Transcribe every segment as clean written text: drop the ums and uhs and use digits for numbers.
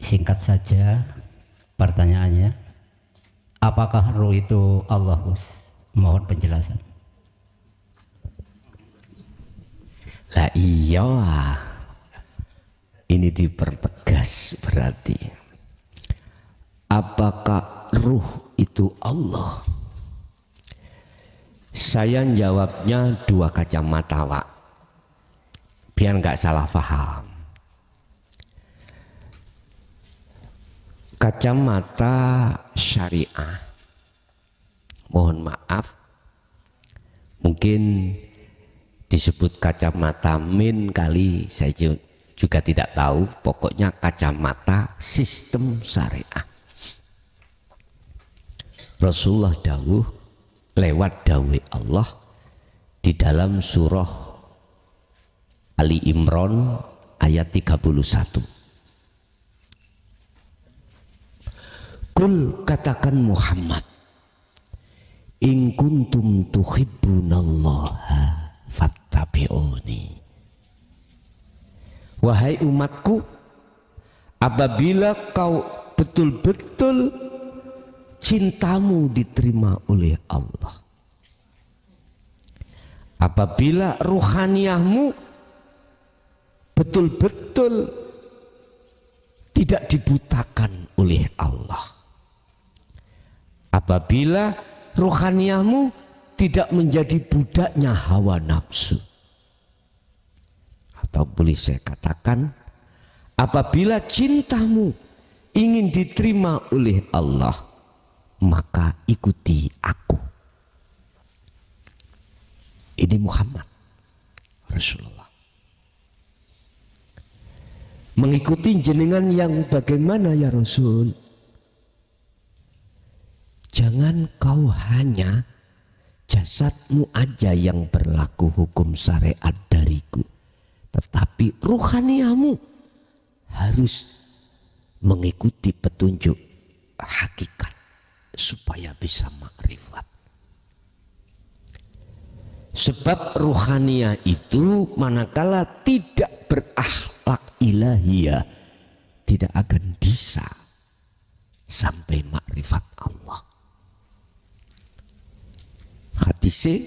Singkat saja pertanyaannya, apakah ruh itu Allah, Gus? Mohon penjelasan. Lah iya, ini dipertegas berarti. Apakah ruh itu Allah? Saya jawabnya dua kacamata, Pak, biar nggak salah paham. Kacamata syariah, mohon maaf, mungkin disebut kacamata min kali, saya juga tidak tahu. Pokoknya kacamata sistem syariah. Rasulullah dawuh lewat dawuh Allah di dalam surah Ali Imran ayat 31. Kul, katakan Muhammad, in kuntum tuhibbunallaha fattabi'uni. Wahai umatku, apabila kau betul-betul cintamu diterima oleh Allah, apabila ruhaniyahmu betul-betul tidak dibutakan oleh Allah, apabila ruhaniyahmu tidak menjadi budaknya hawa nafsu, atau boleh saya katakan, apabila cintamu ingin diterima oleh Allah, maka ikuti aku. Ini Muhammad Rasulullah. Mengikuti jenengan yang bagaimana ya Rasul? Jangan kau hanya jasadmu aja yang berlaku hukum syariat dariku, tetapi ruhaniyamu harus mengikuti petunjuk hakikat supaya bisa makrifat. Sebab ruhaniyah itu manakala tidak berakhlak ilahiyah, tidak akan bisa sampai makrifat Allah. Hadisnya,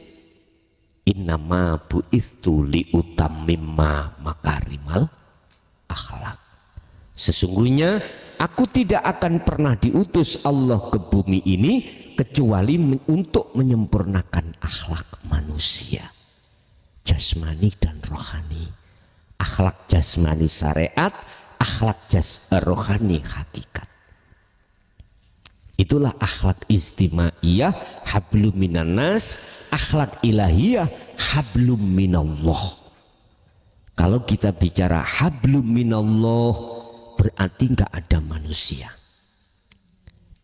innama bu'ithu liutammimma makarimal akhlak. Sesungguhnya aku tidak akan pernah diutus Allah ke bumi ini kecuali untuk menyempurnakan akhlak manusia, jasmani dan rohani. Akhlak jasmani syariat, akhlak rohani hakikat. Itulah akhlak istimaiyah, hablum minannas, akhlak ilahiyah, hablum minallah. Kalau kita bicara hablum minallah, berarti nggak ada manusia.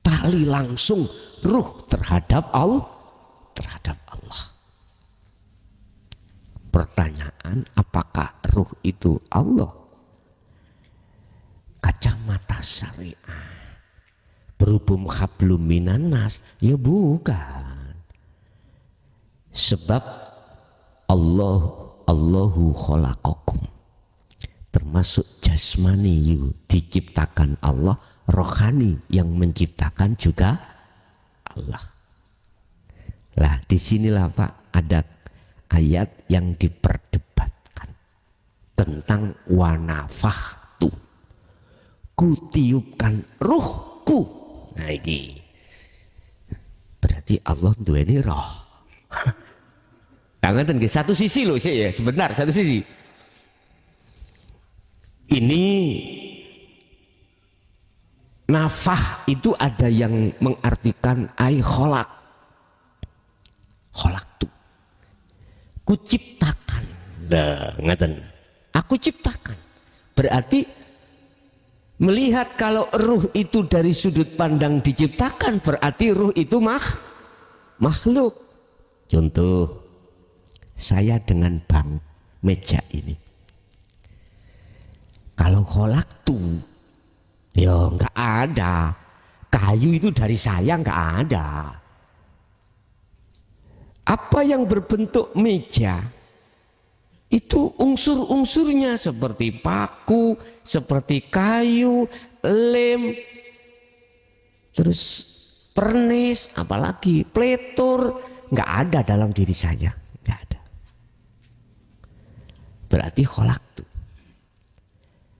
Tali langsung ruh terhadap Allah. Pertanyaan, apakah ruh itu Allah? Kacamata syariah. Berhubung hablum minannas, ya bukan. Sebab Allahu khalaqakum, termasuk jasmani diciptakan Allah, rohani yang menciptakan juga Allah. Lah disinilah Pak ada ayat yang diperdebatkan tentang wanafahtu, kutiupkan ruhku. Nah ini berarti Allah duweni roh. Tangan dan satu sisi loh sih ya, sebentar satu sisi. Ini nafah itu ada yang mengartikan ai kholak, kholak tuh, kuciptakan. Nah, ngaten. Aku ciptakan. Berarti melihat kalau ruh itu dari sudut pandang diciptakan, berarti ruh itu makhluk. Contoh, saya dengan bang meja ini. Kalau kholak tuh, ya nggak ada. Kayu itu dari saya nggak ada. Apa yang berbentuk meja Itu unsur-unsurnya seperti paku, seperti kayu, lem, terus pernis, apalagi pletur, nggak ada dalam diri saya, nggak ada. Berarti kholaqtu.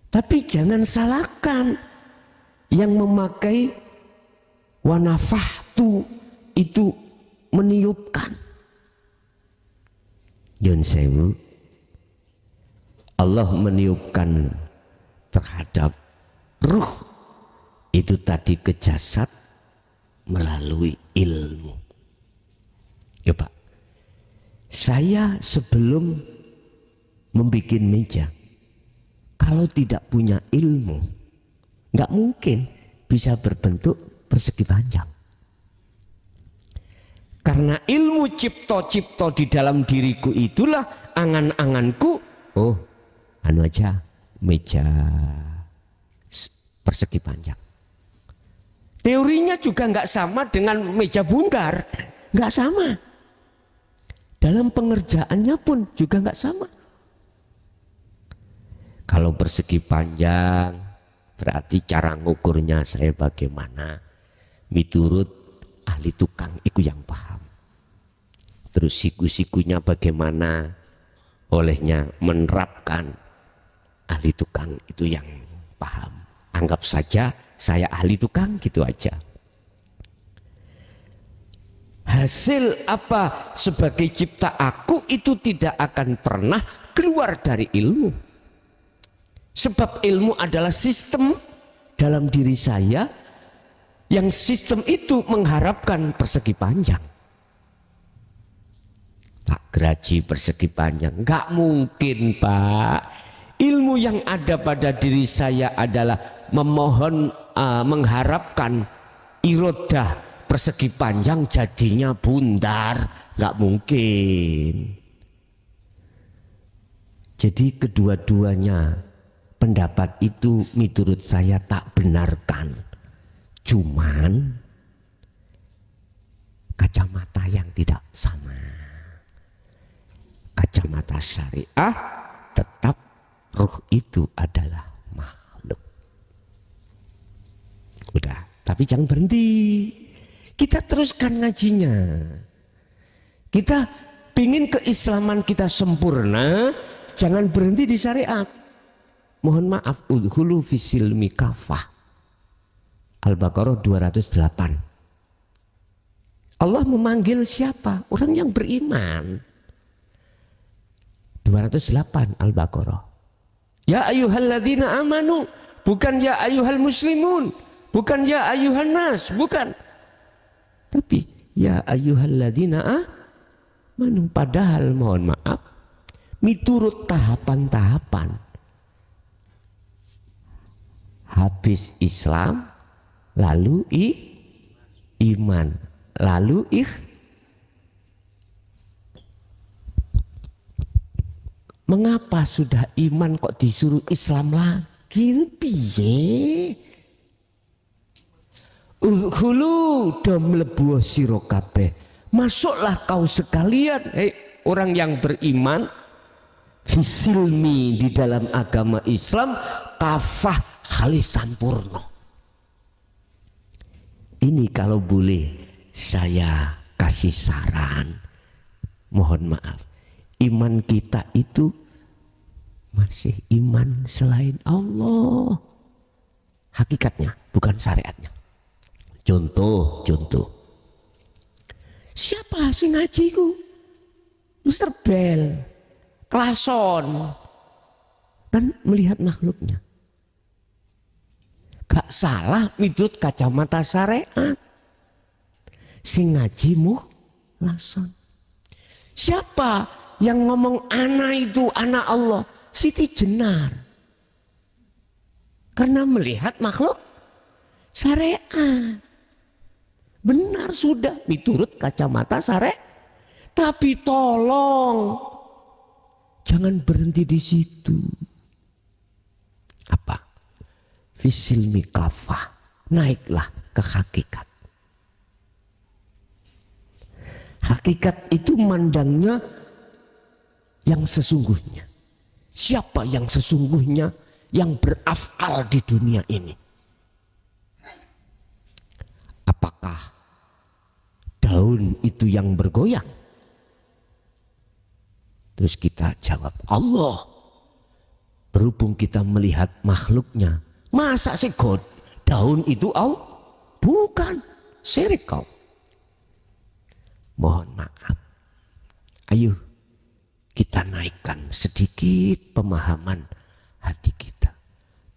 Tapi jangan salahkan yang memakai wanafahtu itu meniupkan. Yun sewu, Allah meniupkan terhadap ruh itu tadi ke jasad melalui ilmu. Coba, saya sebelum membuat meja, kalau tidak punya ilmu, nggak mungkin bisa berbentuk persegi panjang. Karena ilmu cipto-cipto di dalam diriku itulah angan-anganku, oh anu aja meja persegi panjang. Teorinya juga nggak sama dengan meja bundar, nggak sama. Dalam pengerjaannya pun juga nggak sama. Kalau persegi panjang berarti cara ngukurnya saya bagaimana, miturut ahli tukang itu yang paham. Terus siku-sikunya bagaimana, olehnya menerapkan ahli tukang itu yang paham. Anggap saja saya ahli tukang gitu aja. Hasil apa sebagai cipta aku itu tidak akan pernah keluar dari ilmu. Sebab ilmu adalah sistem dalam diri saya yang sistem itu mengharapkan persegi panjang. Tak geraji persegi panjang, nggak mungkin Pak. Ilmu yang ada pada diri saya adalah memohon, mengharapkan irodah persegi panjang jadinya bundar, nggak mungkin. Jadi kedua-duanya pendapat itu menurut saya tak benarkan. Cuman kacamata yang tidak sama. Kacamata syariah tetap ruh itu adalah makhluk. Udah, tapi jangan berhenti. Kita teruskan ngajinya. Kita pingin keislaman kita sempurna, jangan berhenti di syariat. Mohon maaf, udhulu fisilmi kafah. Al-Baqarah 208. Allah memanggil siapa? Orang yang beriman. 208 Al-Baqarah. Ya ayyuhalladzina amanu, bukan ya ayyuhal muslimun, bukan ya ayyuhan nas, bukan. Tapi ya ayyuhalladzina amanu, padahal mohon maaf miturut tahapan-tahapan. Habis Islam, lalu iman, lalu mengapa sudah iman kok disuruh Islam lagi? Piye? Hulu dam lebuh sira kabeh. Masuklah kau sekalian, orang yang beriman, fisilmi di dalam agama Islam, kafah kali sampurno. Ini kalau boleh saya kasih saran, mohon maaf, iman kita itu masih iman selain Allah. Hakikatnya, bukan syariatnya. Contoh. Siapa sih ngajiku? Mr. Bell, Klason, dan melihat makhluknya. Gak salah miturut kacamata syariat. Sing ngajimu Klason. Siapa yang ngomong anak itu anak Allah? Siti Jenar. Karena melihat makhluk syariat. Benar sudah miturut kacamata syariat. Tapi tolong jangan berhenti di situ. Apa? Fisilmi kafah. Naiklah ke hakikat. Hakikat itu mandangnya yang sesungguhnya. Siapa yang sesungguhnya yang beraf'al di dunia ini? Apakah daun itu yang bergoyang? Terus kita jawab, Allah. Berhubung kita melihat makhluknya, masa sih daun itu Allah? Bukan, syirik kau. Mohon maaf. Ayo kita naikkan sedikit pemahaman hati kita.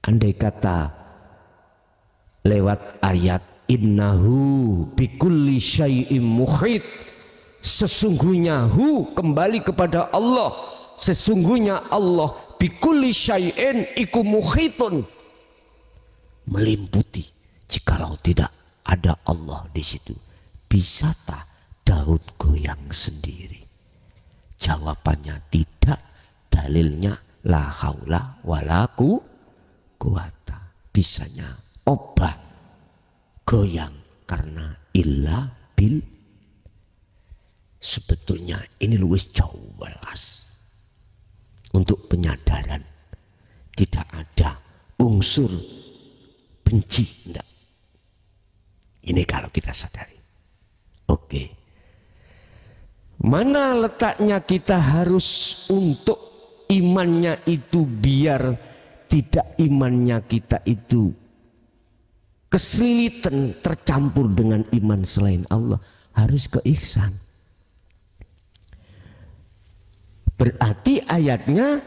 Andai kata lewat ayat innahu bikulli syai'im muhit, sesungguhnya kembali kepada Allah, sesungguhnya Allah bikulli syai'in iku muhitun, melimputi. Jikalau tidak ada Allah di situ, bisa tak daun goyang sendiri? Jawabannya tidak. Dalilnya la haula wala quwata. Bisanya obah goyang karena illa bil. Sebetulnya ini luwes jauh welas untuk penyadaran. Tidak ada unsur benci, enggak. Ini kalau kita sadari. Oke. Mana letaknya kita harus untuk imannya itu biar tidak imannya kita itu kesulitan tercampur dengan iman selain Allah? Harus ke ihsan. Berarti ayatnya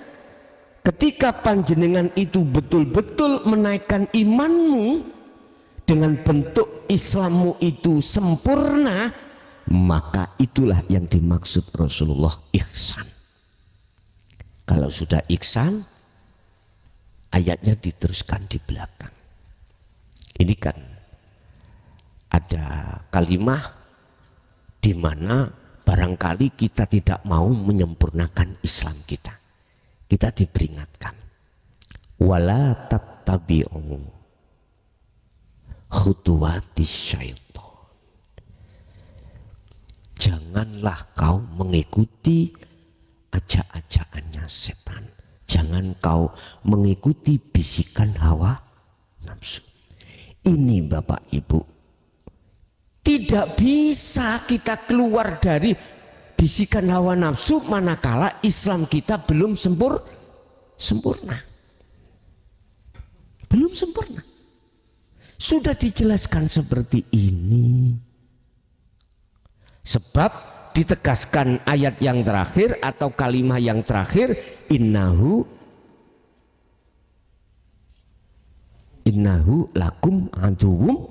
ketika panjenengan itu betul-betul menaikkan imanmu dengan bentuk Islammu itu sempurna, maka itulah yang dimaksud Rasulullah ihsan. Kalau sudah ihsan, ayatnya diteruskan di belakang. Ini kan ada kalimah di mana barangkali kita tidak mau menyempurnakan Islam kita. Kita diperingatkan. Wala tattabi'u khutuwatis syaitan. Janganlah kau mengikuti ajak-ajakannya setan. Jangan kau mengikuti bisikan hawa nafsu. Ini Bapak Ibu, tidak bisa kita keluar dari bisikan hawa nafsu manakala Islam kita belum sempurna. Belum sempurna. Sudah dijelaskan seperti ini. Sebab ditegaskan ayat yang terakhir atau kalimat yang terakhir, innahu lakum aduwwum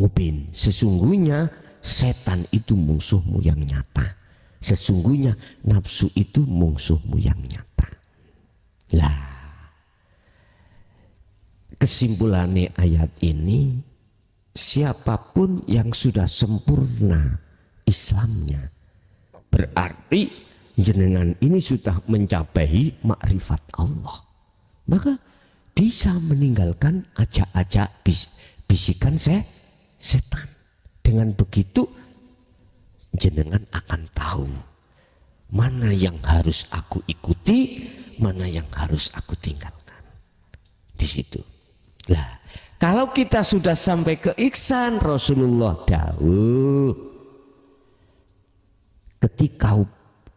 mubin. Sesungguhnya setan itu musuhmu yang nyata. Sesungguhnya nafsu itu musuhmu yang nyata. Lah, kesimpulannya ayat ini, siapapun yang sudah sempurna Islamnya, berarti jenengan ini sudah mencapai makrifat Allah, maka bisa meninggalkan ajak-ajak bisikan setan. Dengan begitu jenengan akan tahu mana yang harus aku ikuti, mana yang harus aku tinggalkan. Di situ. Lah, kalau kita sudah sampai ke ihsan, Rasulullah dawuh, ketika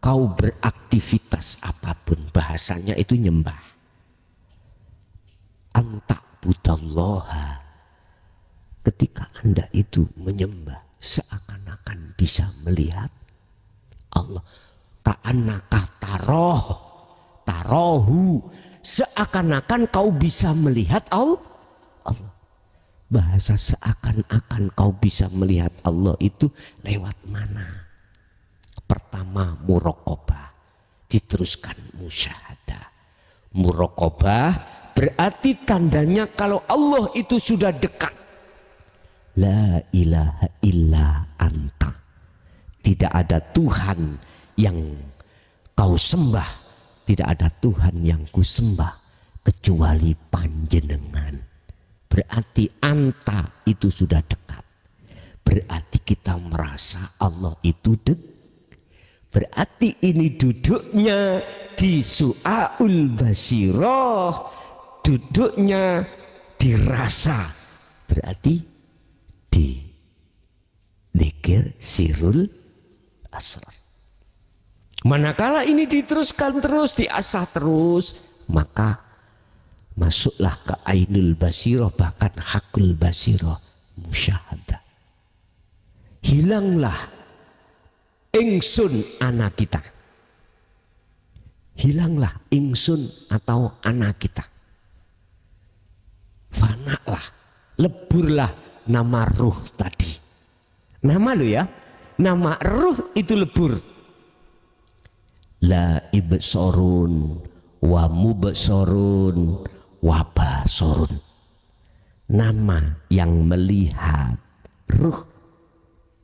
kau beraktivitas apapun, bahasanya itu nyembah. Anta'budallaha, ketika Anda itu menyembah, seakan-akan bisa melihat Allah. Ka'annaka tarohu, seakan-akan kau bisa melihat Allah. Bahasa seakan-akan kau bisa melihat Allah itu lewat mana? Pertama muraqabah, diteruskan musyahadah. Muraqabah berarti tandanya kalau Allah itu sudah dekat. La ilaha illa anta, tidak ada Tuhan yang kau sembah, tidak ada Tuhan yang ku sembah kecuali panjenengan. Berarti anta itu sudah dekat. Berarti kita merasa Allah itu dekat. Berarti ini duduknya di su'aul basiroh, duduknya dirasa, berarti di dzikir sirul asrar. Manakala ini diteruskan terus, diasah terus, maka masuklah ke ainul basiroh, bahkan hakul basiroh, musyahadah. Hilanglah ingsun anak kita, hilanglah ingsun atau anak kita, fanalah, leburlah nama ruh tadi. Nama lo ya, nama ruh itu lebur. La ibsorun wa mubsorun wa basorun. Nama yang melihat ruh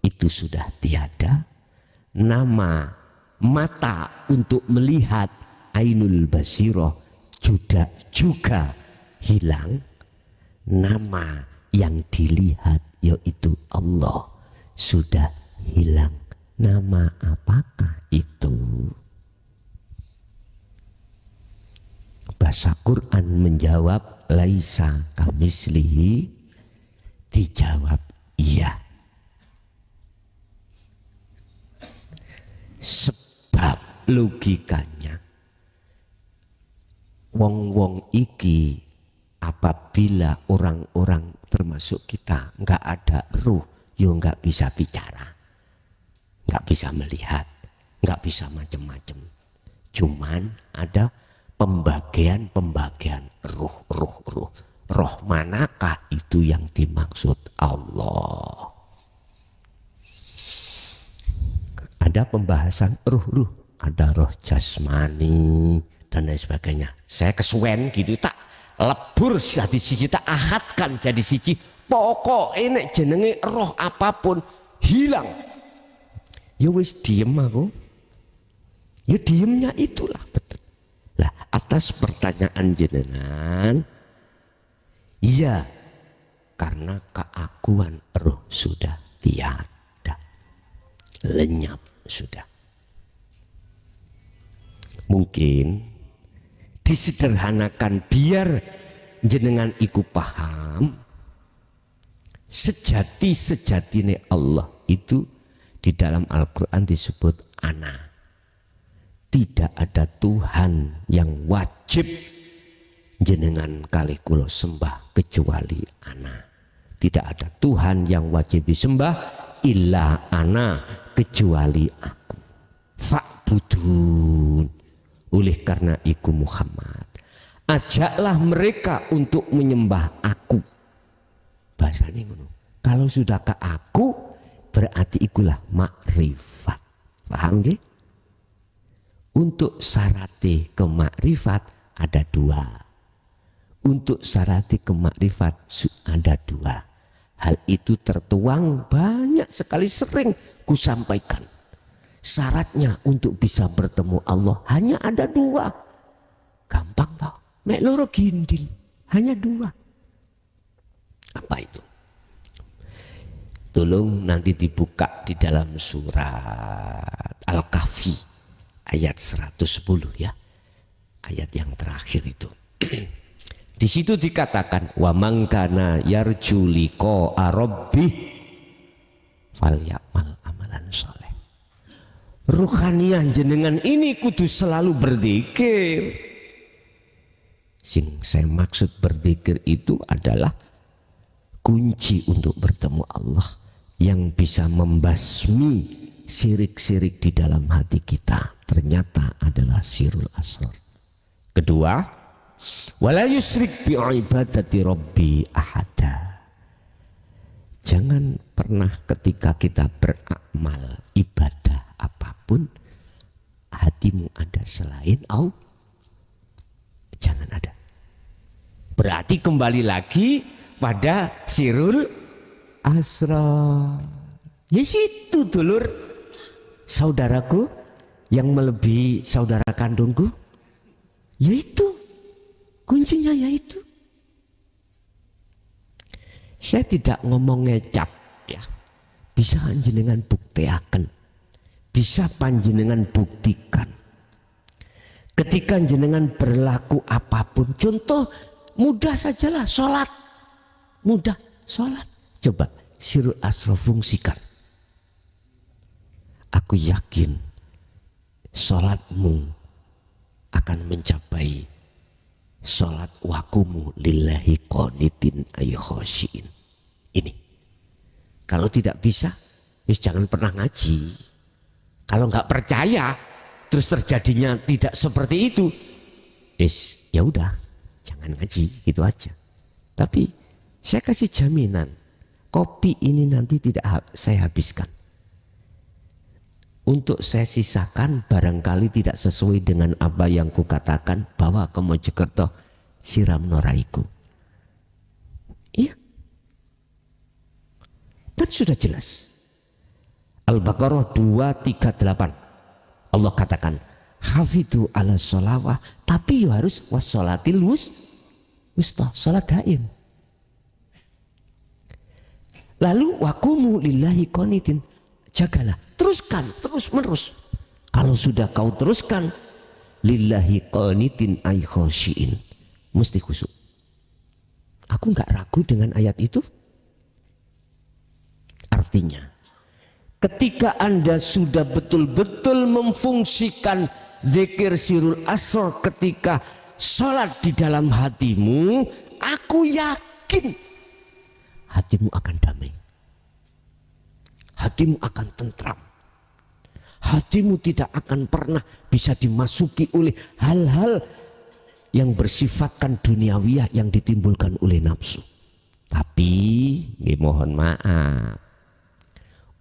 itu sudah tiada. Nama mata untuk melihat ainul basiroh juga hilang. Nama yang dilihat yaitu Allah sudah hilang. Nama apakah itu? Bahasa Quran menjawab laisa kamislihi, dijawab iya. Sebab logikanya wong-wong iki apabila orang-orang termasuk kita nggak ada ruh, yo nggak bisa bicara, nggak bisa melihat, nggak bisa macam-macam. Cuman ada pembagian ruh. Roh manakah itu yang dimaksud Allah? Ada pembahasan ruh. Ada roh jasmani dan lain sebagainya. Saya kesuwen gitu tak lebur jadi siji, tak ahadkan jadi siji. Pokok ini jenenge roh apapun hilang. Ya wis diem aku. Ya diemnya itulah betul. Lah atas pertanyaan jenengan, iya, karena keakuan roh sudah tiada, lenyap sudah. Mungkin disederhanakan biar jenengan iku paham, sejati-sejatine Allah itu di dalam Al-Quran disebut ana. Tidak ada Tuhan yang wajib jenengan kali kulo sembah kecuali ana. Tidak ada Tuhan yang wajib disembah illa ana, kecuali aku. Fa'budun. Oleh karena iku Muhammad, ajaklah mereka untuk menyembah aku. Bahasanya ngono. Kalau sudah ke aku, berarti ikulah makrifat. Paham nggih? Untuk syarati ke makrifat ada dua. Untuk syarati ke makrifat ada dua. Hal itu tertuang banyak sekali, sering kusampaikan. Syaratnya untuk bisa bertemu Allah hanya ada dua. Gampang tau. Mek loro gindil. Hanya dua. Apa itu? Tolong nanti dibuka di dalam surat Al-Kahfi ayat 110 ya. Ayat yang terakhir itu. Di situ dikatakan wa man kana yarju liqa'a rabbih falyamal amalan shalih. Ruhaniyah jenengan ini kudu selalu berzikir. Sing saya maksud berzikir itu adalah kunci untuk bertemu Allah yang bisa membasmi syirik-syirik di dalam hati kita. Ternyata adalah sirul asrar. Kedua, wala yusrik bi ibadati rabbi ahada. Jangan pernah ketika kita beramal ibadah apapun hatimu ada selain Allah. Jangan ada. Berarti kembali lagi pada sirul asrar. Ya situ dulur saudaraku yang melebihi saudara kandungku. Yaitu kuncinya, yaitu saya tidak ngomong ngecap ya, bisa jenengan buktiaken bisa panjenengan buktikan. Ketika jenengan berlaku apapun, contoh mudah sajalah sholat, mudah sholat. Coba sirul asro fungsikan. Aku yakin sholatmu akan mencapai sholat wakumu lillahi qanitin ayyukhosyin. Ini kalau tidak bisa, jangan pernah ngaji. Kalau nggak percaya terus terjadinya tidak seperti itu, ya udah jangan ngaji, gitu aja. Tapi saya kasih jaminan, kopi ini nanti tidak saya habiskan. Untuk saya sisakan, barangkali tidak sesuai dengan apa yang kukatakan, bawa ke Mojokerto, siram noraiku. Iya. Dan sudah jelas. Al-Baqarah 238. Allah katakan, hafidhu ala sholawah, tapi harus wassolatil wusta, sholat daim. Lalu wakumu lillahi qanitin, jagalah, teruskan, terus menerus. Kalau sudah kau teruskan, lillahi qanitin ay khosyin, mesti khusyuk. Aku nggak ragu dengan ayat itu. Artinya, ketika Anda sudah betul-betul memfungsikan zikir sirul asr ketika sholat di dalam hatimu, aku yakin hatimu akan damai, hatimu akan tentram, hatimu tidak akan pernah bisa dimasuki oleh hal-hal yang bersifatkan duniawiyah yang ditimbulkan oleh nafsu. Tapi mohon maaf,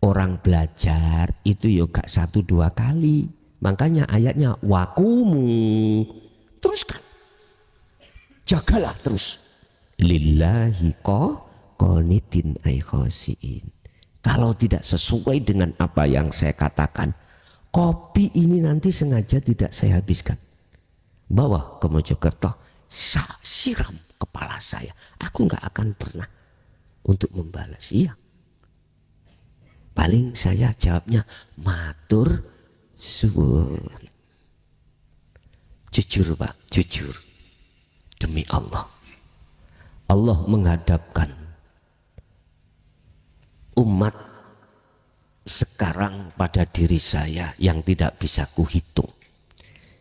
orang belajar itu ya gak 1-2 kali. Makanya ayatnya wakumu, teruskan, jagalah terus, lillahi qanitin ay khosyin. Kalau tidak sesuai dengan apa yang saya katakan, kopi ini nanti sengaja tidak saya habiskan, bawa ke Mojokerto, siram kepala saya. Aku nggak akan pernah untuk membalas. Iya, paling saya jawabnya matur suwun. Jujur Pak, jujur, demi Allah, Allah menghadapkan umat sekarang pada diri saya yang tidak bisa kuhitung.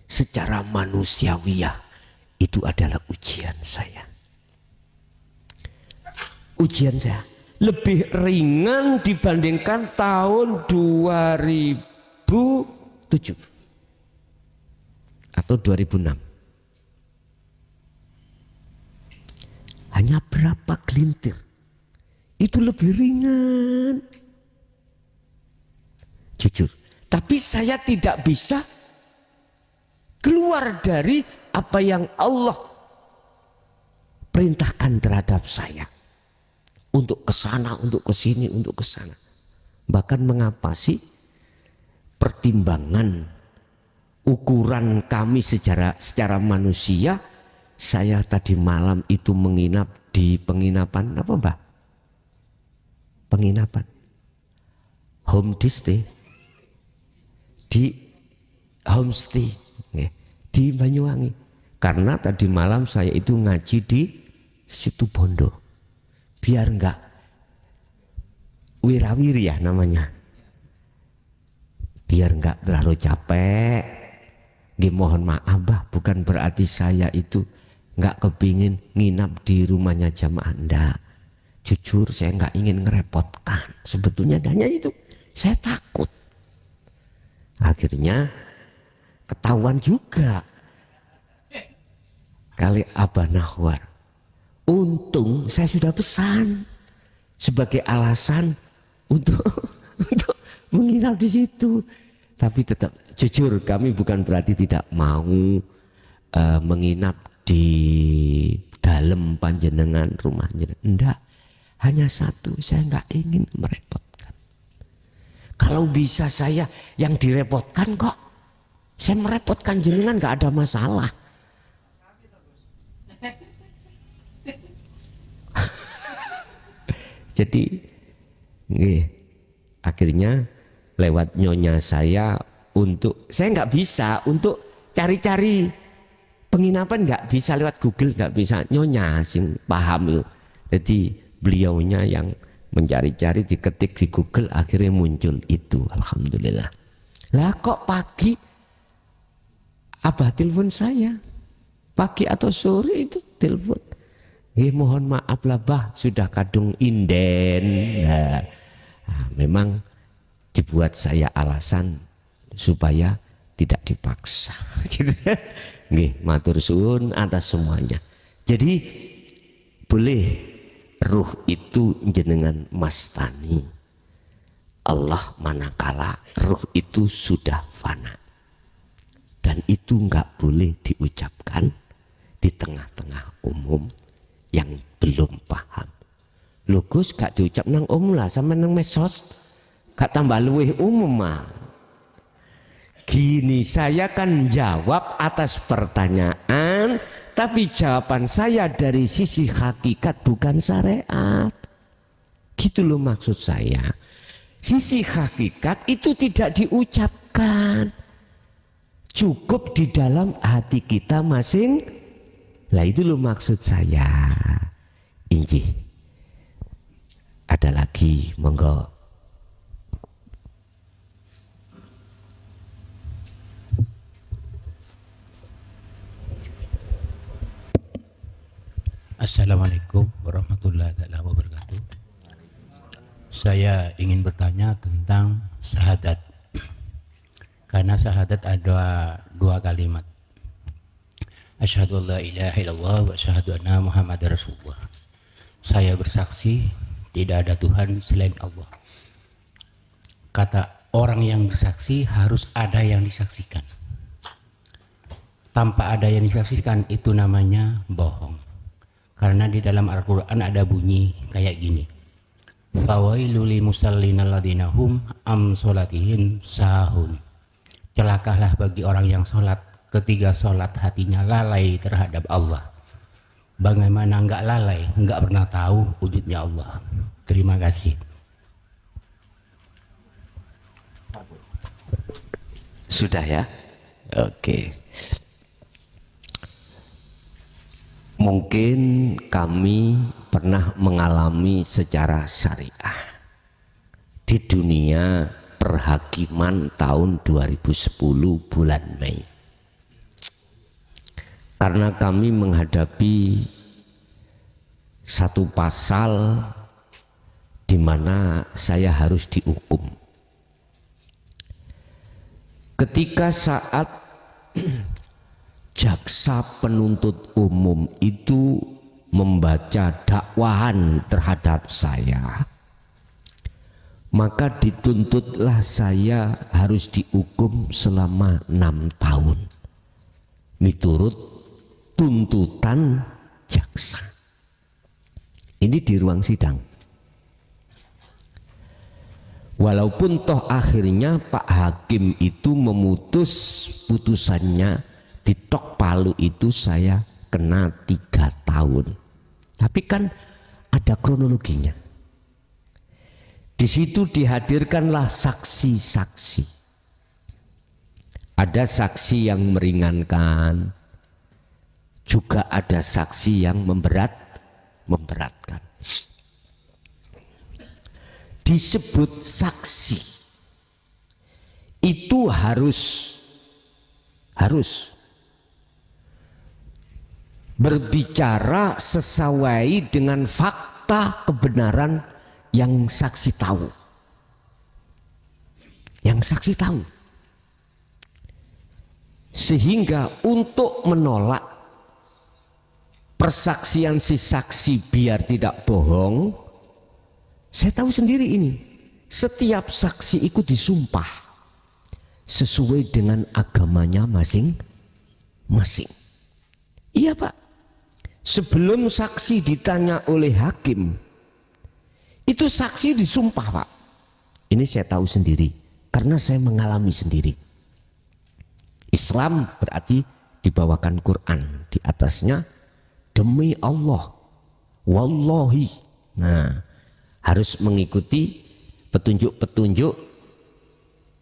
Secara manusiawiyah itu adalah ujian saya. Ujian saya lebih ringan dibandingkan tahun 2007 atau 2006. Hanya berapa gelintir, itu lebih ringan. Jujur, tapi saya tidak bisa keluar dari apa yang Allah perintahkan terhadap saya. Untuk ke sana, untuk ke sini, untuk ke sana. Bahkan mengapa sih pertimbangan ukuran kami secara manusia, saya tadi malam itu menginap di penginapan apa Mbak? Penginapan homestay, di homestay di Banyuwangi, karena tadi malam saya itu ngaji di Situbondo. Biar enggak wirawiri ya namanya, biar enggak terlalu capek. Mohon maaf Bah, bukan berarti saya itu enggak kepingin nginap di rumahnya jamaah, enggak. Jujur saya enggak ingin ngerepotkan, sebetulnya hanya itu, saya takut akhirnya ketahuan juga kali Abah Nahwar. Untung saya sudah pesan sebagai alasan untuk menginap di situ. Tapi tetap jujur, kami bukan berarti tidak mau menginap di dalam panjenengan rumah jenengan. Enggak, hanya satu, saya enggak ingin merepotkan. Kalau bisa saya yang direpotkan kok, saya merepotkan jenengan enggak ada masalah. Jadi akhirnya lewat nyonya saya untuk, saya nggak bisa untuk cari-cari penginapan, nggak bisa lewat Google, nggak bisa, nyonya sing paham itu. Jadi beliaunya yang mencari-cari, diketik di Google, akhirnya muncul itu. Alhamdulillah. Lah kok pagi abah telepon saya, pagi atau sore itu telepon, mohon maaf lah bah, sudah kadung inden. Nah, memang dibuat saya alasan supaya tidak dipaksa. Gitu. Nggih, matur suwun atas semuanya. Jadi boleh ruh itu jenengan mastani Allah manakala ruh itu sudah fana, dan itu nggak boleh diucapkan di tengah-tengah umum yang belum paham. Lho Gus, gak diucap nang umum lah, sama nang mesos gak tambah luwih umum mah. Gini, saya kan jawab atas pertanyaan, tapi jawaban saya dari sisi hakikat bukan syariat. Gitu loh maksud saya. Sisi hakikat itu tidak diucapkan, cukup di dalam hati kita masing. Lah itu loh maksud saya. Injih. Ada lagi, monggo. Assalamualaikum warahmatullahi wabarakatuh. Saya ingin bertanya tentang syahadat. Karena syahadat ada dua kalimat. Asyhadu an la ilaha illallah wa asyhadu anna Muhammadar Rasulullah. Saya bersaksi tidak ada Tuhan selain Allah. Kata orang yang bersaksi harus ada yang disaksikan. Tanpa ada yang disaksikan itu namanya bohong. Karena di dalam Al-Quran ada bunyi kayak gini. Fawailul lil musallin alladzina hum am sholatihim sahun. Celakalah bagi orang yang sholat ketika sholat hatinya lalai terhadap Allah. Bagaimana enggak lalai, enggak pernah tahu wujudnya Allah. Terima kasih. Sudah ya? Oke. Mungkin kami pernah mengalami secara syariah di dunia perhakiman tahun 2010 bulan Mei. Karena kami menghadapi satu pasal di mana saya harus dihukum. Ketika saat jaksa penuntut umum itu membaca dakwahan terhadap saya, maka dituntutlah saya harus dihukum selama 6 tahun miturut tuntutan jaksa. Ini di ruang sidang. Walaupun toh akhirnya Pak Hakim itu memutus putusannya, di Tok Palu itu saya kena 3 tahun. Tapi kan ada kronologinya. Di situ dihadirkanlah saksi-saksi. Ada saksi yang meringankan, juga ada saksi yang memberatkan. Disebut saksi itu harus berbicara sesuai dengan fakta kebenaran yang saksi tahu. Sehingga untuk menolak persaksian si saksi biar tidak bohong, saya tahu sendiri ini, setiap saksi ikut disumpah sesuai dengan agamanya masing-masing. Iya Pak, sebelum saksi ditanya oleh hakim, itu saksi disumpah Pak. Ini saya tahu sendiri, karena saya mengalami sendiri. Islam berarti dibawakan Quran, di atasnya demi Allah, wallahi. Nah, harus mengikuti petunjuk-petunjuk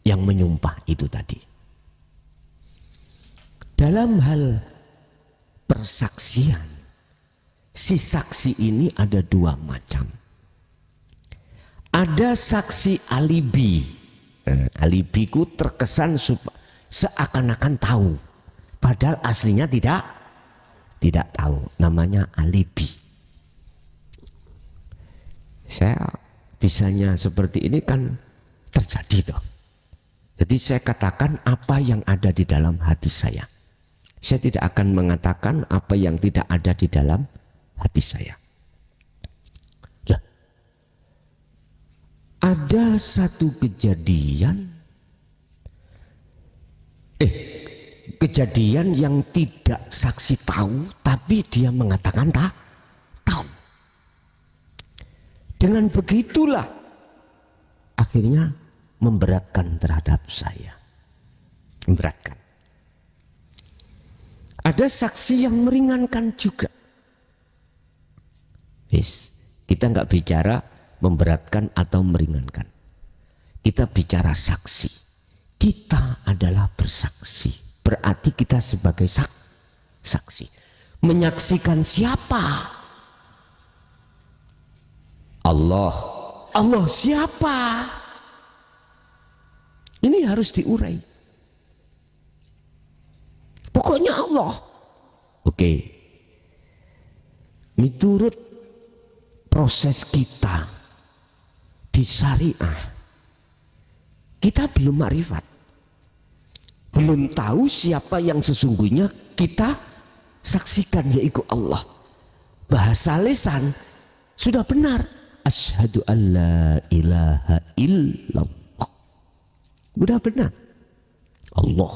yang menyumpah itu tadi. Dalam hal persaksian, si saksi ini ada dua macam. Ada saksi alibi. Alibiku terkesan seakan-akan tahu, padahal aslinya tidak tahu. Namanya alibi. Saya bisanya seperti ini kan terjadi toh. Jadi saya katakan apa yang ada di dalam hati saya. Saya tidak akan mengatakan apa yang tidak ada di dalam hati saya. Lah, ada satu kejadian yang tidak saksi tahu, tapi dia mengatakan tahu. Dengan begitulah akhirnya memberatkan terhadap saya. Memberatkan. Ada saksi yang meringankan juga. Kita nggak bicara memberatkan atau meringankan. Kita bicara saksi. Kita adalah bersaksi. Berarti kita sebagai saksi. Menyaksikan siapa? Allah. Allah siapa? Ini harus diurai. Pokoknya Allah. Oke. Menurut proses kita di syariah, kita belum makrifat. Belum tahu siapa yang sesungguhnya kita saksikan, yaitu Allah. Bahasa lisan sudah benar. Asyhadu an la ilaha illallah. Sudah benar. Allah.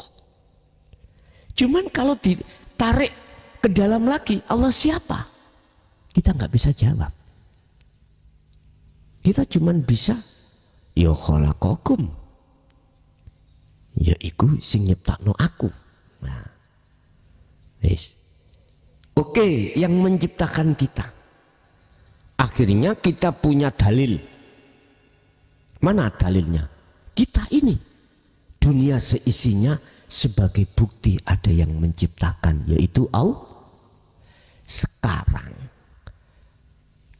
Cuman kalau ditarik ke dalam lagi, Allah siapa? Kita nggak bisa jawab. Kita cuman bisa ya khalaqakum. Ya iku sing nyiptakno aku. Nah. Yes. Oke, yang menciptakan kita. Akhirnya kita punya dalil. Mana dalilnya? Kita ini. Dunia seisinya sebagai bukti ada yang menciptakan, yaitu Allah. Sekarang,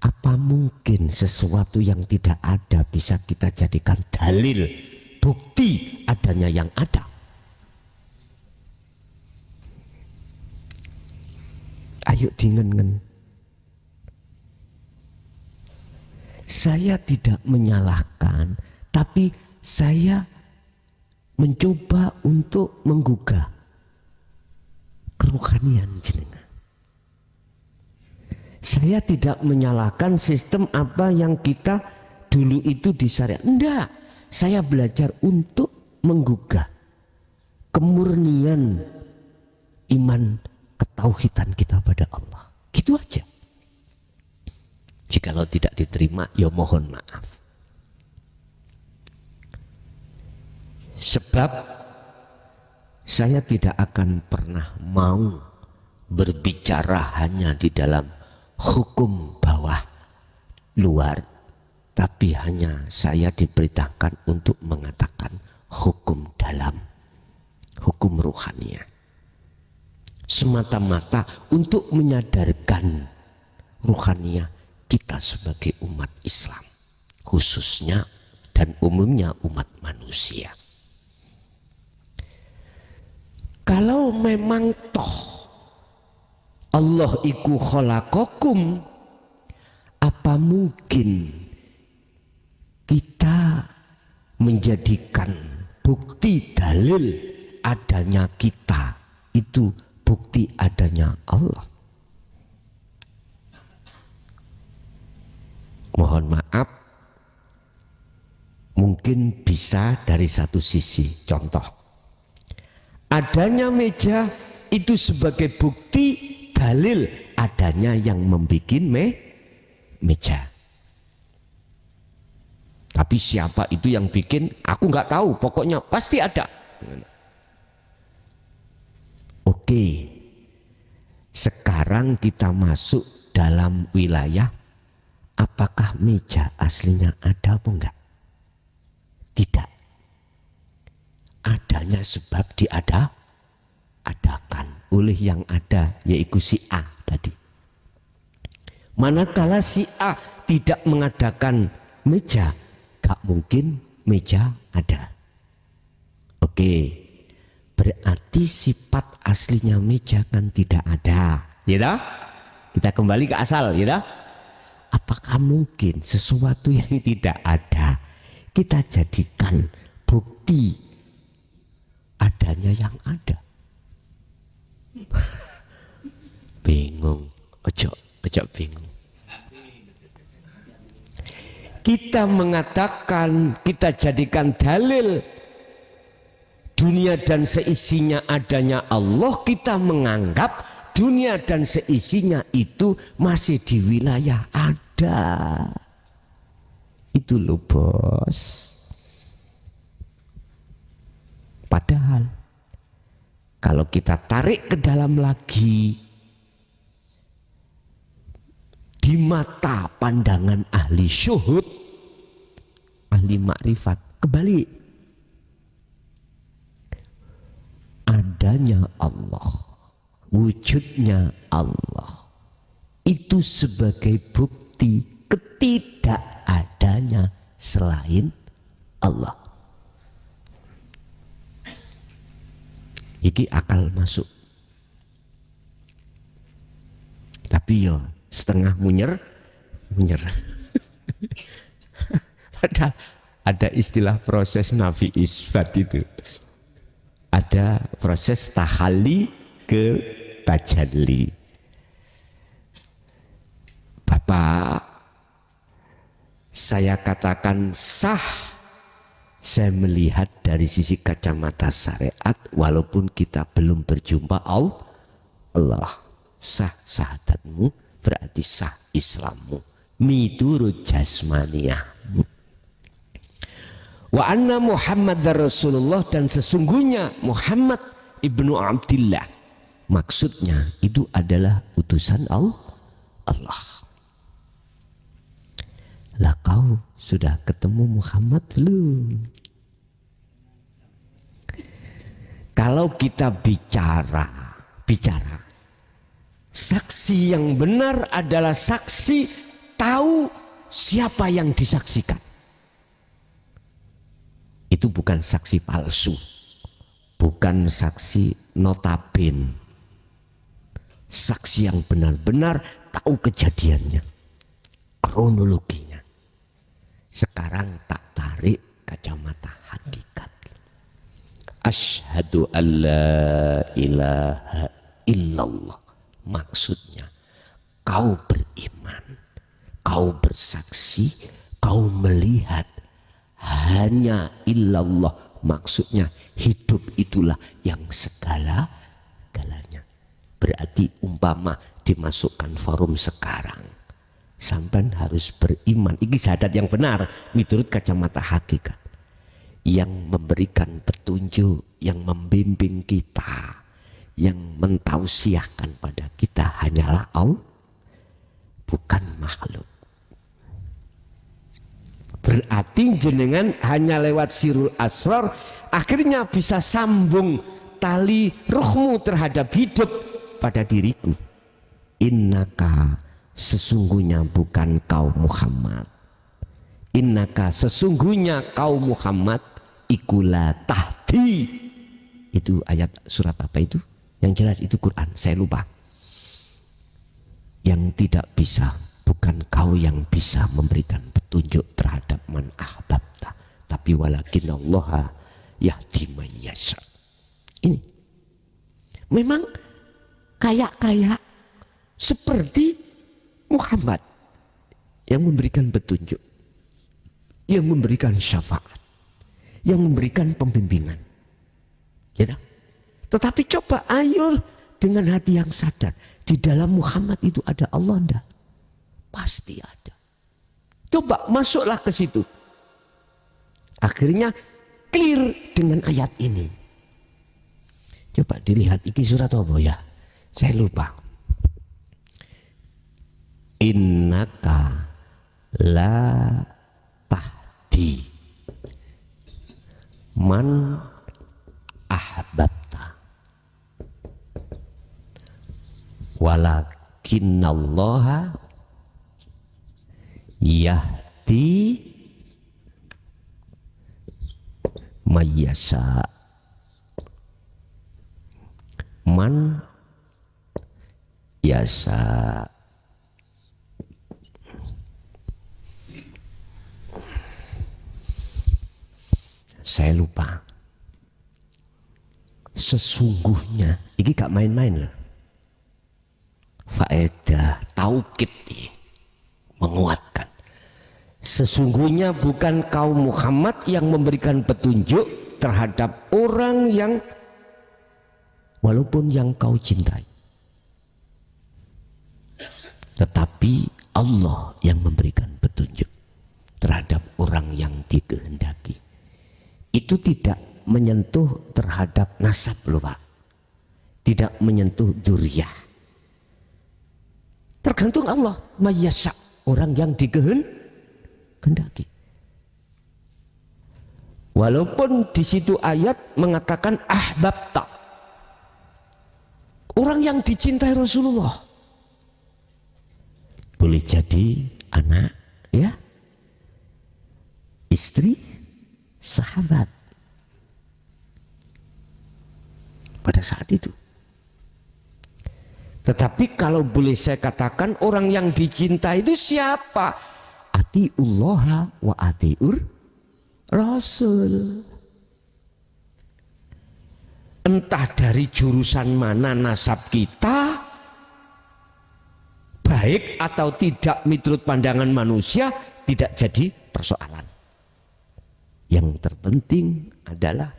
apa mungkin sesuatu yang tidak ada bisa kita jadikan dalil, bukti adanya yang ada? Ayo dingen-ngen. Saya tidak menyalahkan, tapi saya mencoba untuk menggugah kerohanian jenengan. Saya tidak menyalahkan sistem apa yang kita dulu itu disyariat. Enggak, saya belajar untuk menggugah kemurnian iman ketauhidan kita pada Allah. Gitu aja. Jikalau tidak diterima, ya mohon maaf. Sebab saya tidak akan pernah mau berbicara hanya di dalam hukum bawah luar, tapi hanya saya diperintahkan untuk mengatakan hukum dalam, hukum ruhania. Semata-mata untuk menyadarkan ruhania kita sebagai umat Islam, khususnya dan umumnya umat manusia. Kalau memang toh Allah iku khalaqakum, apa mungkin kita menjadikan bukti dalil adanya kita itu bukti adanya Allah? Mohon maaf, mungkin bisa dari satu sisi. Contoh, adanya meja itu sebagai bukti dalil adanya yang membuat meja. Tapi siapa itu yang bikin? Aku nggak tahu. Pokoknya pasti ada. Oke, sekarang kita masuk dalam wilayah. Apakah meja aslinya ada apa enggak? Tidak. adanya sebab adakan oleh yang ada, yaitu si A tadi. Manakala si A tidak mengadakan meja, gak mungkin meja ada. Oke, berarti sifat aslinya meja kan tidak ada, ya toh? Kita kembali ke asal, ya toh? Apakah mungkin sesuatu yang tidak ada kita jadikan bukti adanya yang ada? Bingung, ojo bingung. Kita mengatakan, kita jadikan dalil dunia dan seisinya adanya Allah, kita menganggap dunia dan seisinya itu masih di wilayah ada. Itu loh bos. Padahal kalau kita tarik ke dalam lagi, di mata pandangan ahli syuhud, ahli makrifat, kebalik. Adanya Allah, wujudnya Allah, itu sebagai bukti ketidakadanya selain Allah. Iki akal masuk. Tapi yo setengah munyer. Padahal ada istilah proses nafi isbat itu. Ada proses tahalli ke tajalli. Bapak, saya katakan sah, saya melihat dari sisi kacamata syariat, walaupun kita belum berjumpa Allah. Sah syahadatmu berarti sah Islammu, miturut jasmaniyahmu. Wa anna Muhammad Rasulullah, dan sesungguhnya Muhammad ibnu Abdillah, maksudnya itu adalah utusan Allah. Lah kau sudah ketemu Muhammad belum? Kalau kita bicara saksi yang benar adalah saksi tahu siapa yang disaksikan. Itu bukan saksi palsu, bukan saksi notaben. Saksi yang benar-benar tahu kejadiannya, kronologinya. Sekarang tak tarik kacamata hakikat. Asyhadu an la ilaha illallah. Maksudnya kau beriman, kau bersaksi, kau melihat hanya illallah. Maksudnya hidup itulah yang segala-galanya. Berarti umpama dimasukkan forum sekarang, sampai harus beriman. Ini syahadat yang benar menurut kacamata hakikat, yang memberikan petunjuk, yang membimbing kita, yang mentausiahkan pada kita hanyalah Allah, bukan makhluk. Berarti jenengan hanya lewat sirul asrar akhirnya bisa sambung tali rohmu terhadap hidup pada diriku. Innaka, sesungguhnya bukan kau Muhammad. Innaka, sesungguhnya kau Muhammad, ikulah tahdi. Itu ayat surat apa itu? Yang jelas itu Quran, saya lupa. Yang tidak bisa, bukan kau yang bisa memberikan petunjuk terhadap man ahbabta, tapi walakin Allah yahdi man yasha. Ini memang kayak seperti Muhammad yang memberikan petunjuk, yang memberikan syafaat, yang memberikan pembimbingan, gitu. Tetapi coba ayo dengan hati yang sadar, di dalam Muhammad itu ada Allah enggak? Pasti ada. Coba masuklah ke situ. Akhirnya clear dengan ayat ini. Coba dilihat iki surat apa ya? Saya lupa. Innaka la tahdi man ahbabta walakinnallaha yahdi mayyasha man yasa. Saya lupa. Sesungguhnya, ini gak main-main loh. Faedah, taukid, menguatkan. Sesungguhnya bukan kaum Muhammad yang memberikan petunjuk terhadap orang yang walaupun yang kau cintai. Tetapi Allah yang memberikan petunjuk terhadap orang yang dikehendaki. Itu tidak menyentuh terhadap nasab loh Pak. Tidak menyentuh dzurriyyah. Tergantung Allah. Mayyasha, orang yang dikehendaki. Walaupun di situ ayat mengatakan ahbabta. Orang yang dicintai Rasulullah. Boleh jadi anak, ya. Istri, sahabat. Pada saat itu. Tetapi kalau boleh saya katakan orang yang dicintai itu siapa? Atiullaha wa atiur Rasul. Entah dari jurusan mana nasab kita, baik atau tidak menurut pandangan manusia, tidak jadi persoalan. Yang terpenting adalah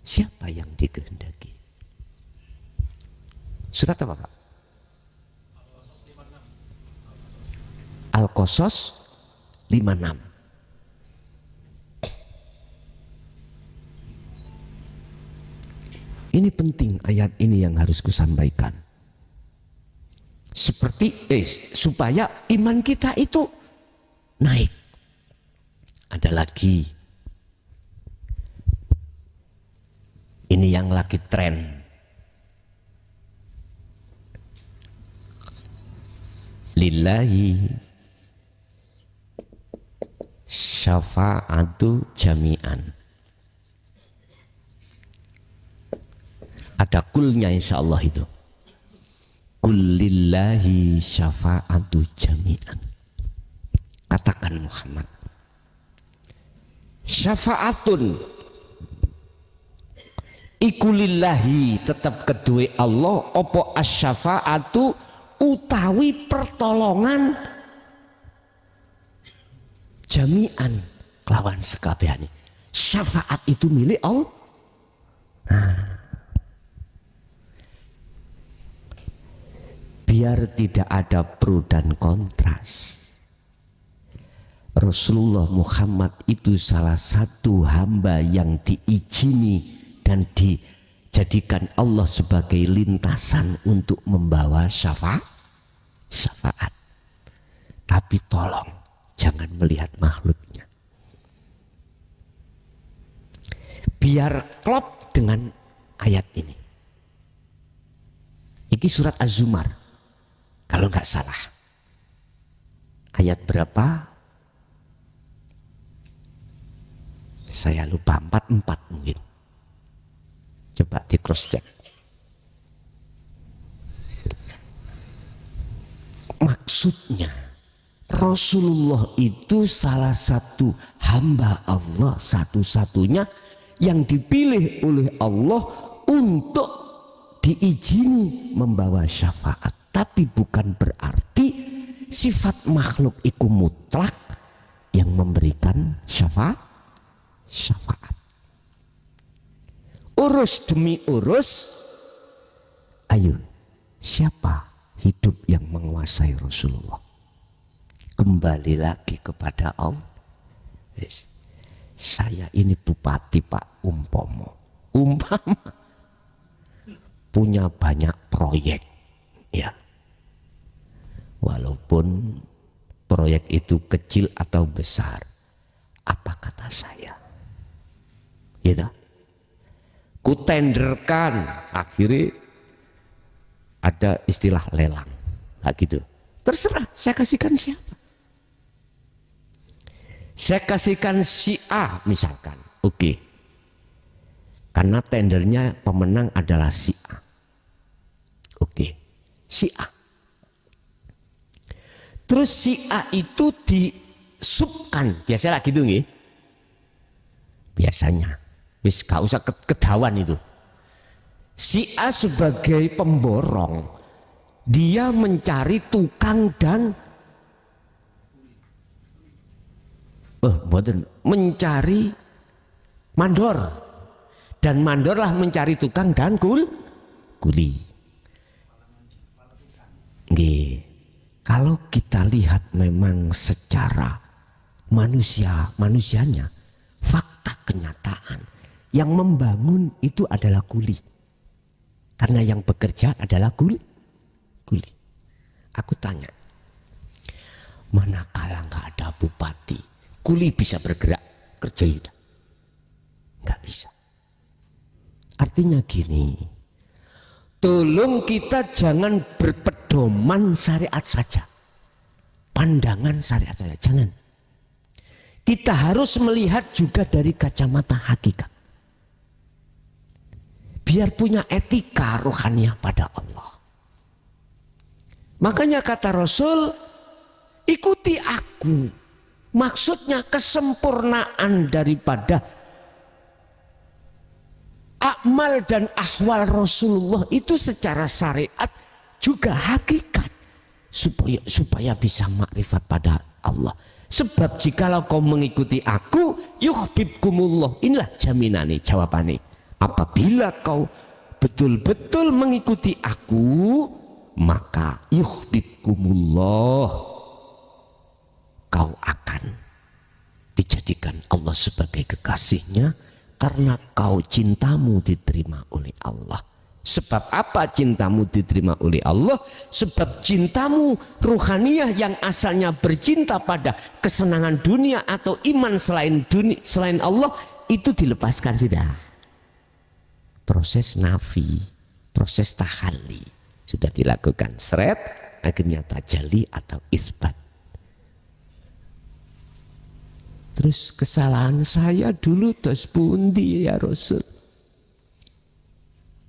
siapa yang dikehendaki. Surat apa Pak? Al-Qasas 56. Ini penting ayat ini yang harus kusampaikan. Seperti supaya iman kita itu naik. Ada lagi. Ini yang lagi tren. Lillahi syafa'atu jami'an. Ada kulnya insya Allah itu. Kul lillahi syafa'atu jami'an. Katakan Muhammad. Syafa'atun iku lillahi tetap kedua Allah. Opo asyafa'atu utawi pertolongan jami'an kelawan sekabehane. Syafaat itu milik Allah. Biar tidak ada pro dan kontras. Rasulullah Muhammad itu salah satu hamba yang diizini dan dijadikan Allah sebagai lintasan untuk membawa syafaat. Tapi tolong jangan melihat makhluknya. Biar klop dengan ayat ini. Ini surat Az-Zumar. Kalau nggak salah. Ayat berapa? Saya lupa, 44 mungkin. Coba di cross check. Maksudnya Rasulullah itu salah satu hamba Allah satu-satunya yang dipilih oleh Allah untuk diizini membawa syafaat. Tapi bukan berarti sifat makhluk itu mutlak yang memberikan syafaat. Urus demi urus. Ayo, siapa hidup yang menguasai Rasulullah? Kembali lagi kepada Allah. Saya ini bupati Pak umpama punya banyak proyek, ya. Walaupun proyek itu kecil atau besar, apa kata saya? Gitu. kutenderkan, akhirnya ada istilah lelang, nah, gitu. Terserah saya kasihkan siapa. Saya kasihkan si A misalkan, oke. Karena tendernya pemenang adalah si A. Oke, si A. Terus si A itu disubkan, biasanya gitu nih. Biasanya, wis gak usah kedawan itu. Si A sebagai pemborong, dia mencari tukang dan mencari mandor, dan mandorlah mencari tukang dan kuli. Nggih. Kalau kita lihat memang secara manusianya, fakta kenyataan yang membangun itu adalah kuli. Karena yang bekerja adalah kuli. Aku tanya, manakala nggak ada bupati, kuli bisa bergerak kerja itu? Nggak bisa. Artinya gini, tolong kita jangan berpedoman syariat saja, pandangan syariat saja, jangan. Kita harus melihat juga dari kacamata hakikat. Biar punya etika rohaniah pada Allah. Makanya kata Rasul, ikuti aku. Maksudnya kesempurnaan daripada amal dan ahwal Rasulullah itu secara syariat juga hakikat. Supaya bisa makrifat pada Allah. Sebab jikalau kau mengikuti aku, yuhibbukumullah. Inilah jaminannya, jawabannya. Apabila kau betul-betul mengikuti aku, maka yuhibbukumullah, kau akan dijadikan Allah sebagai kekasihnya karena kau cintamu diterima oleh Allah. Sebab apa cintamu diterima oleh Allah? Sebab cintamu ruhaniyah yang asalnya bercinta pada kesenangan dunia atau iman selain Allah itu dilepaskan sudah. Proses nafi, proses tahalli sudah dilakukan, seret, akhirnya tajalli atau isbat. Terus kesalahan saya dulu dos pundi ya Rasul?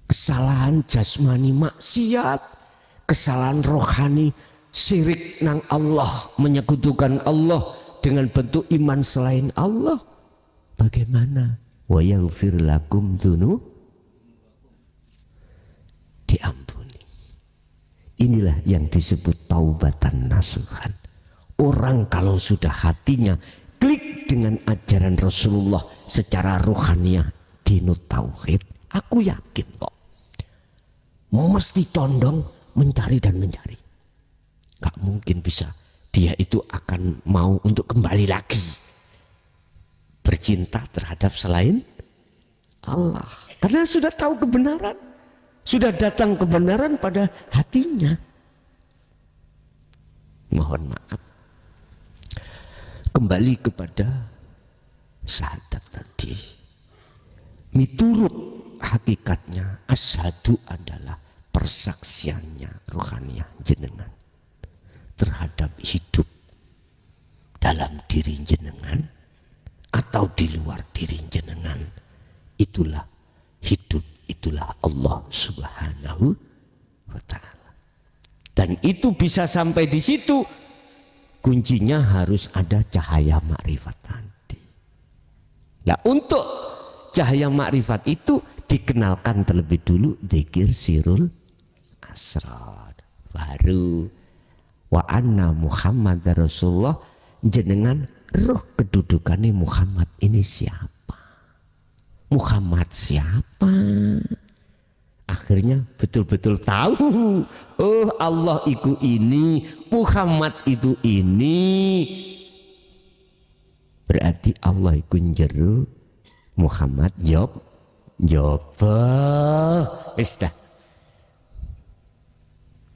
Kesalahan jasmani maksiat, kesalahan rohani syirik nang Allah, menyekutukan Allah dengan bentuk iman selain Allah. Bagaimana? Wa yaghfir lakum dzunub, diampuni. Inilah yang disebut taubatan nasuhan. Orang kalau sudah hatinya klik dengan ajaran Rasulullah secara rohaniah dinut tauhid, aku yakin kok mesti condong mencari dan mencari. Gak mungkin bisa dia itu akan mau untuk kembali lagi bercinta terhadap selain Allah, karena sudah tahu kebenaran, sudah datang kebenaran pada hatinya. Mohon maaf, kembali kepada syahadat tadi. Miturut hakikatnya asyhadu adalah persaksiannya rohaniah jenengan terhadap hidup dalam diri jenengan atau di luar diri jenengan. Itulah hidup, itulah Allah Subhanahu wa ta'ala. Dan itu bisa sampai di situ, kuncinya harus ada cahaya makrifat tadi. Nah, untuk cahaya makrifat itu dikenalkan terlebih dulu dzikir sirul asrar, baru wa anna Muhammad Rasulullah, jenengan roh kedudukannya Muhammad ini siapa? Muhammad siapa? Akhirnya betul-betul tahu, oh Allah itu ini, Muhammad itu ini. Berarti Allah itu jero, Muhammad job.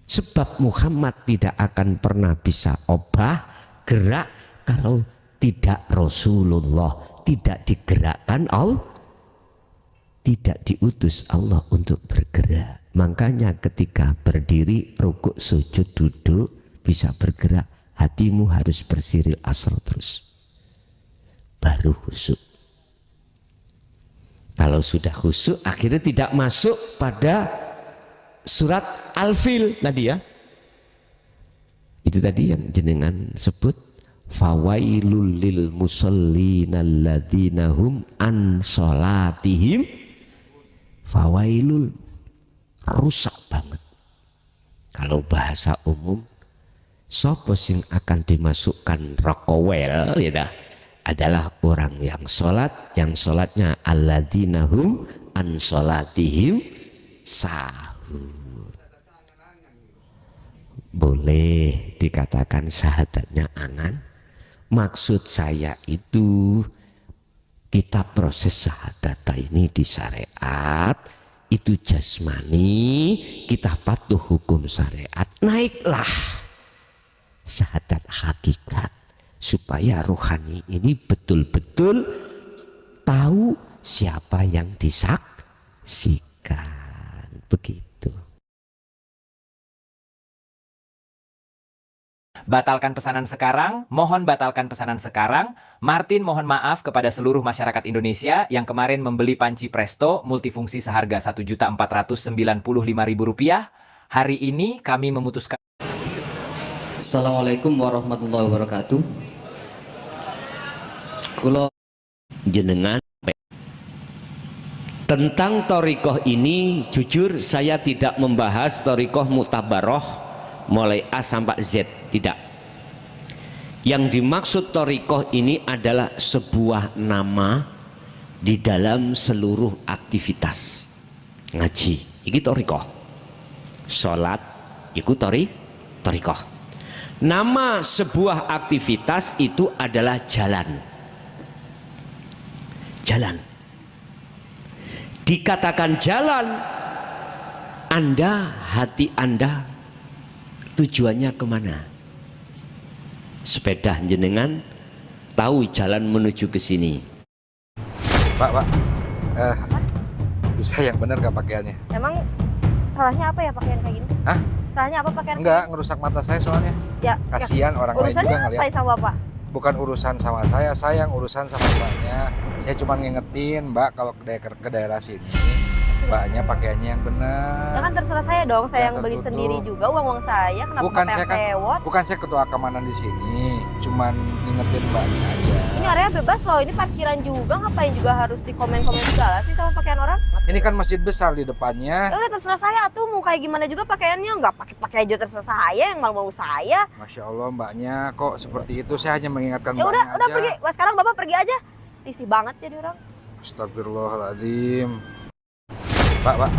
Sebab Muhammad tidak akan pernah bisa obah gerak kalau tidak Rasulullah, tidak digerakkan tidak diutus Allah untuk bergerak. Makanya ketika berdiri, rukuk, sujud, duduk, bisa bergerak, hatimu harus bersiril asr terus. Baru khusyuk. Kalau sudah khusyuk, akhirnya tidak masuk pada surat Al-Fil tadi ya. Itu tadi yang jenengan sebut, fawailul lil musallina alladzina hum an sholatihim, fawailul, rusak banget. Kalau bahasa umum, sapa sing akan dimasukkan rokowel ya, adalah orang yang yang sholatnya alladzina hum an sholatihim sahur. Boleh dikatakan syahadatnya angan. Maksud saya itu, kita proses syahadat ini di syariat itu jasmani, kita patuh hukum syariat, naiklah syahadat hakikat supaya rohani ini betul-betul tahu siapa yang disaksikan. Begitu. Batalkan pesanan sekarang, mohon batalkan pesanan sekarang. Martin mohon maaf kepada seluruh masyarakat Indonesia yang kemarin membeli panci Presto multifungsi seharga Rp1.495.000. Hari ini kami memutuskan. Assalamualaikum warahmatullahi wabarakatuh. Kulo Jenengan tentang torikoh ini, jujur saya tidak membahas torikoh mutabaroh mulai A sampai Z, tidak. Yang dimaksud torikoh ini adalah sebuah nama di dalam seluruh aktivitas ngaji. Ini torikoh, sholat, ikut torikoh. Nama sebuah aktivitas itu adalah jalan. Jalan. Dikatakan jalan, Anda, hati Anda tujuannya kemana? Sepeda jenengan tahu jalan menuju ke sini. Pak, bisa yang benar gak pakaiannya? Emang salahnya apa ya pakaian kayak gini? Hah? Salahnya apa pakaian? Enggak, ngerusak mata saya soalnya. Ya. Kasihan orang lain juga ngeliat. Urusannya apa sama Bapak? Bukan urusan sama saya yang urusan sama mbaknya. Saya cuma ngingetin mbak kalau ke daerah sini, mbaknya pakaiannya yang benar. Ya kan terserah saya dong, saya yang beli tertutup. sendiri juga, uang saya, kenapa Bukan Bapak saya yang kan, sewot? bukan saya ketua keamanan di sini, cuman ngingetin mbaknya aja. Ini area bebas loh, ini parkiran juga, ngapain juga harus dikomen-komen segala sih sama pakaian orang? Ini kan masjid besar di depannya. Ya udah terserah saya tuh, mau kayak gimana juga pakaiannya, nggak pakai aja terserah saya, yang mau saya. Masya Allah mbaknya kok seperti itu, saya hanya mengingatkan Ya mbaknya udah aja. pergi, wah sekarang Bapak pergi aja. Risih banget jadi orang. Astagfirullahaladzim. Pak.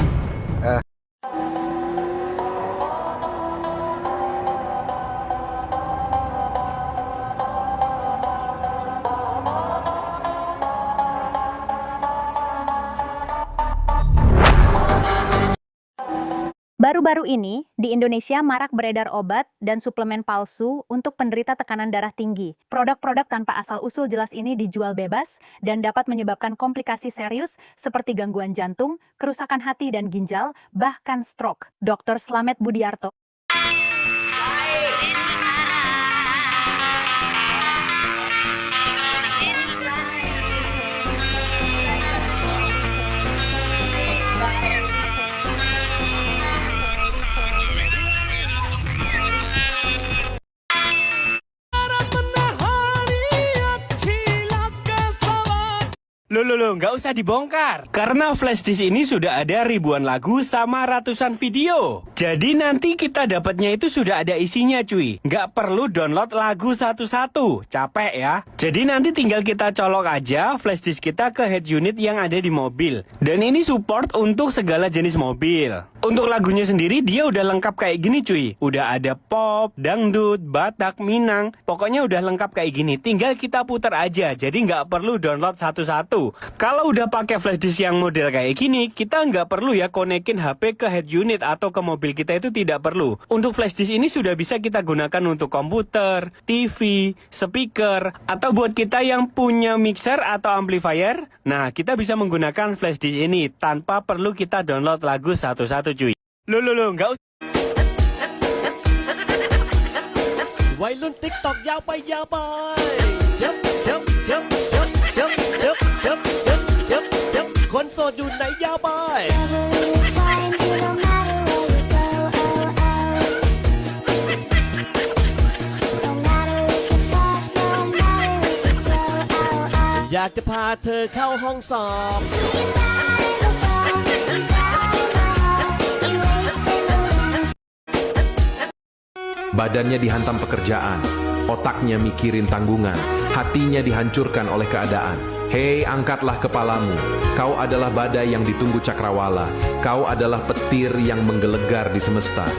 Baru-baru ini, di Indonesia marak beredar obat dan suplemen palsu untuk penderita tekanan darah tinggi. Produk-produk tanpa asal-usul jelas ini dijual bebas dan dapat menyebabkan komplikasi serius seperti gangguan jantung, kerusakan hati dan ginjal, bahkan stroke. Dr. Slamet Budiarto. Loh, nggak usah dibongkar. Karena flash disk ini sudah ada ribuan lagu sama ratusan video. Jadi nanti kita dapatnya itu sudah ada isinya cuy. Nggak perlu download lagu satu-satu. Capek ya. Jadi nanti tinggal kita colok aja flash disk kita ke head unit yang ada di mobil. Dan ini support untuk segala jenis mobil. Untuk lagunya sendiri dia udah lengkap kayak gini cuy. Udah ada pop, dangdut, Batak, Minang. Pokoknya udah lengkap kayak gini. Tinggal kita putar aja. Jadi nggak perlu download satu-satu. Kalau udah pakai flash disk yang model kayak gini, kita nggak perlu ya konekin HP ke head unit atau ke mobil kita, itu tidak perlu. Untuk flash disk ini sudah bisa kita gunakan untuk komputer, TV, speaker, atau buat kita yang punya mixer atau amplifier. Nah, kita bisa menggunakan flash disk ini tanpa perlu kita download lagu satu-satu cuy. Loh, nggak usah. วัยรุ่นติ๊กตอกยาวไปยับยับยับยับยับยับยับยับยับยับคนโสดอยู่ไหนยาวไป อยากจะพาเธอเข้าห้องสอบ Badannya dihantam pekerjaan, otaknya mikirin tanggungan, hatinya dihancurkan oleh keadaan. Hei, angkatlah kepalamu. Kau adalah badai yang ditunggu cakrawala. Kau adalah petir yang menggelegar di semesta.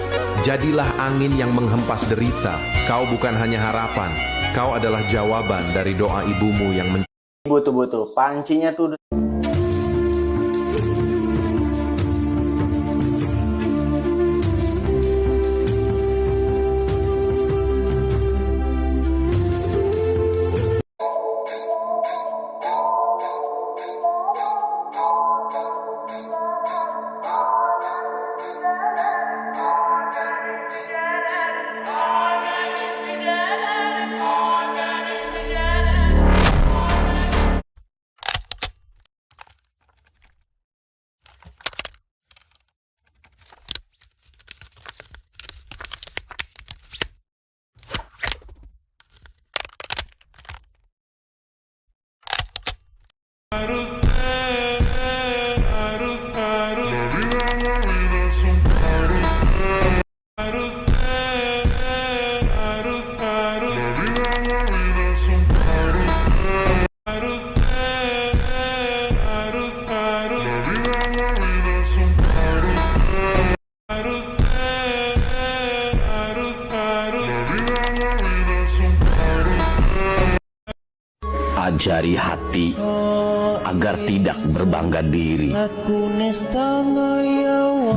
Jadilah angin yang menghempas derita. Kau bukan hanya harapan. Kau adalah jawaban dari doa ibumu yang Betul-betul, pancinya tuh ajari hati agar tidak berbangga diri.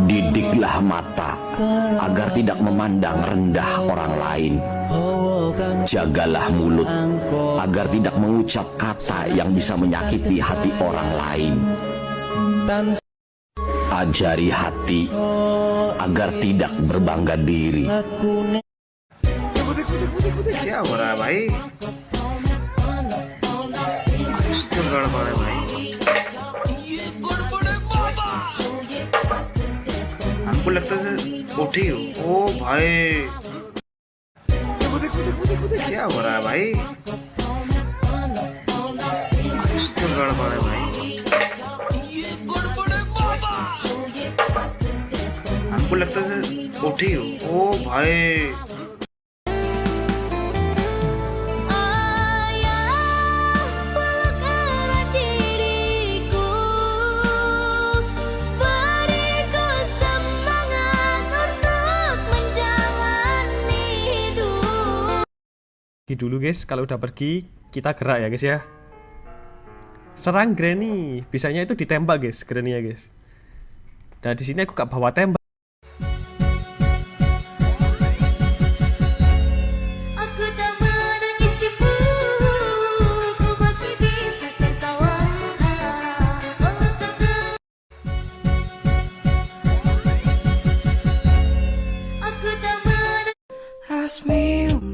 Didiklah mata agar tidak memandang rendah orang lain. Jagalah mulut agar tidak mengucap kata yang bisa menyakiti hati orang lain. Ajari hati agar tidak berbangga diri. क्या हो रहा है भाई? क्यों गड़बड़ है भाई? हमको लगता है उठी हो। ओ भाई क्या हो रहा है भाई? क्यों गड़बड़ है भाई? हमको लगता है उठी हो। ओ भाई Dulu guys, kalau udah pergi kita gerak ya guys ya. Serang Granny, bisanya itu ditembak guys, Granny ya guys. Nah di sini aku gak bawa tembak.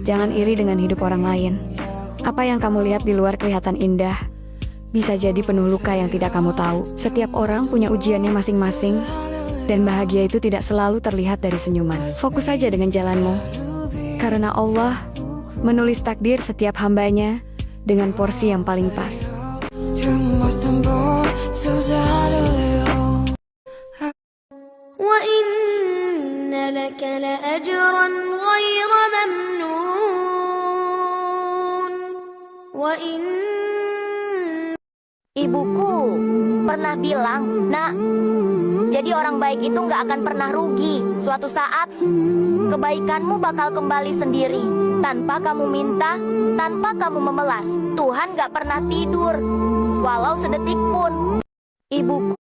Jangan iri dengan hidup orang lain. Apa yang kamu lihat di luar kelihatan indah, bisa jadi penuh luka yang tidak kamu tahu. Setiap orang punya ujiannya masing-masing, dan bahagia itu tidak selalu terlihat dari senyuman. Fokus saja dengan jalanmu, karena Allah menulis takdir setiap hambanya dengan porsi yang paling pas. Ibuku pernah bilang, nak, jadi orang baik itu nggak akan pernah rugi. Suatu saat, kebaikanmu bakal kembali sendiri. Tanpa kamu minta, tanpa kamu memelas. Tuhan nggak pernah tidur, walau sedetik pun. Ibuku